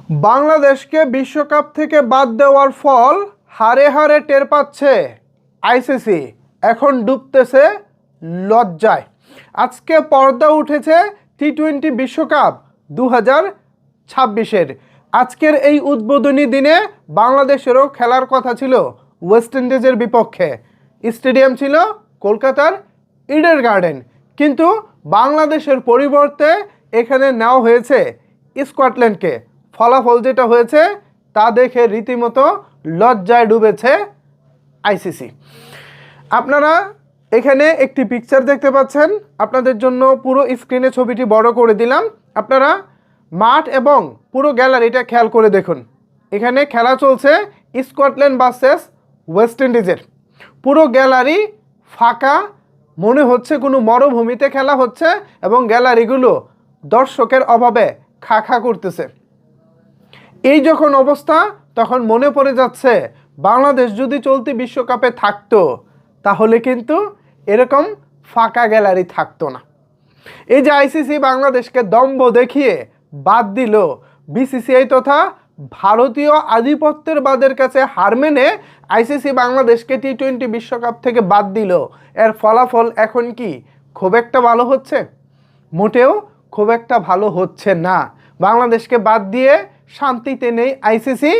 বাংলাদেশকে বিশ্বকাপ থেকে বাদ দেওয়ার ফল হারে হারে টের পাচ্ছে আইসিসি। এখন ডুবতেছে লজ্জায়। আজকে পর্দা উঠেছে টি-20 বিশ্বকাপ 2026-এর। আজকের এই উদ্বোধনী দিনে বাংলাদেশেরও খেলার কথা ছিল ওয়েস্ট ইন্ডিজের বিপক্ষে। স্টেডিয়াম ছিল কলকাতার ইডেন গার্ডেন, কিন্তু বাংলাদেশের পরিবর্তে এখানে নেওয়া হয়েছে স্কটল্যান্ডকে। ফলাফল যেটা হয়েছে তা দেখে রীতিমতো লজ্জায় ডুবেছে আইসিসি। আপনারা এখানে একটি পিকচার দেখতে পাচ্ছেন, আপনাদের জন্য পুরো স্ক্রিনে ছবিটি বড় করে দিলাম। আপনারা মাঠ এবং পুরো গ্যালারিটা খেয়াল করে দেখুন। এখানে খেলা চলছে স্কটল্যান্ড ভার্সেস ওয়েস্ট ইন্ডিজের। পুরো গ্যালারি ফাঁকা, মনে হচ্ছে কোনো মরুভূমিতে খেলা হচ্ছে এবং গ্যালারিগুলো দর্শকের অভাবে খা খা করতেছে। এই যখন অবস্থা, তখন মনে পড়ে যাচ্ছে বাংলাদেশ যদি চলতি বিশ্বকাপে থাকতো তাহলে কিন্তু এরকম ফাঁকা গ্যালারি থাকতো না। এই যে আইসিসি বাংলাদেশকে দম্ভ দেখিয়ে বাদ দিল, বিসিসিআই তথা ভারতীয় আধিপত্যের কাছে হার মেনে আইসিসি বাংলাদেশকে টি-20 বিশ্বকাপ থেকে বাদ দিল। এর ফলাফল এখন কি খুব একটা ভালো হচ্ছে? মোটেও খুব একটা ভালো হচ্ছে না। বাংলাদেশকে বাদ দিয়ে শান্তিতে নেই আইসিসি।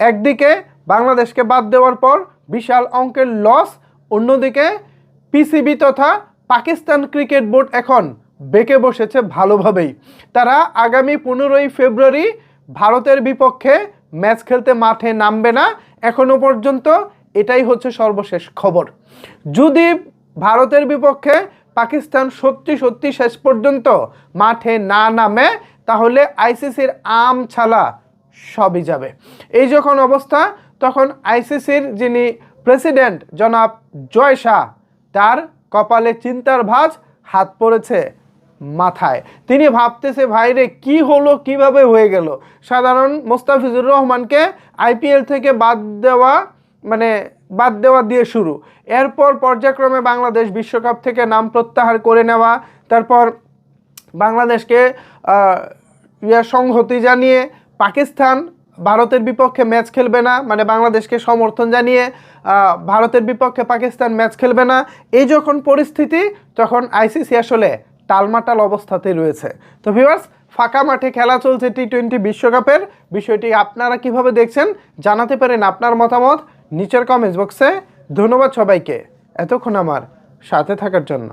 একদিকে বাংলাদেশকে বাদ দেওয়ার পর বিশাল অঙ্কের লস, অন্যদিকে পিসিবি তথা পাকিস্তান ক্রিকেট বোর্ড এখন বেঁকে বসেছে ভালোভাবেই। তারা আগামী 15ই ফেব্রুয়ারি ভারতের বিপক্ষে ম্যাচ খেলতে মাঠে নামবে না। এখনো পর্যন্ত এটাই হচ্ছে সর্বশেষ খবর। যদি ভারতের বিপক্ষে পাকিস্তান সত্যি শেষ পর্যন্ত মাঠে না নামে, তাহলে আইসিসির আম ছালা সবই যাবে। এই যখন অবস্থা, তখন আইসিসির যিনি প্রেসিডেন্ট জনাব জয় শাহ, তার কপালে চিন্তার ভাঁজ হাত পড়েছে মাথায়। তিনি ভাবতেছে, ভাইরে কি হলো, কিভাবে হয়ে গেল। সাধারণ মোস্তাফিজুর রহমানকে আইপিএল থেকে বাদ দেওয়া দিয়ে শুরু, এরপর পর্যায়ক্রমে বাংলাদেশ বিশ্বকাপ থেকে নাম প্রত্যাহার করে নেওয়া, তারপর বাংলাদেশকে সংহতি জানিয়ে পাকিস্তান ভারতের বিপক্ষে ম্যাচ খেলবে না, মানে বাংলাদেশকে সমর্থন জানিয়ে ভারতের বিপক্ষে পাকিস্তান ম্যাচ খেলবে না। এই যখন পরিস্থিতি, তখন আইসিসি আসলে টালমাটাল অবস্থাতে রয়েছে। তো ভিউয়ার্স, ফাঁকা মাঠে খেলা চলছে টি-20 বিশ্বকাপের বিষয়টি আপনারা কিভাবে দেখছেন জানাতে পারেন আপনার মতামত নিচের কমেন্টস বক্সে। ধন্যবাদ সবাইকে এতক্ষণ আমার সাথে থাকার জন্য।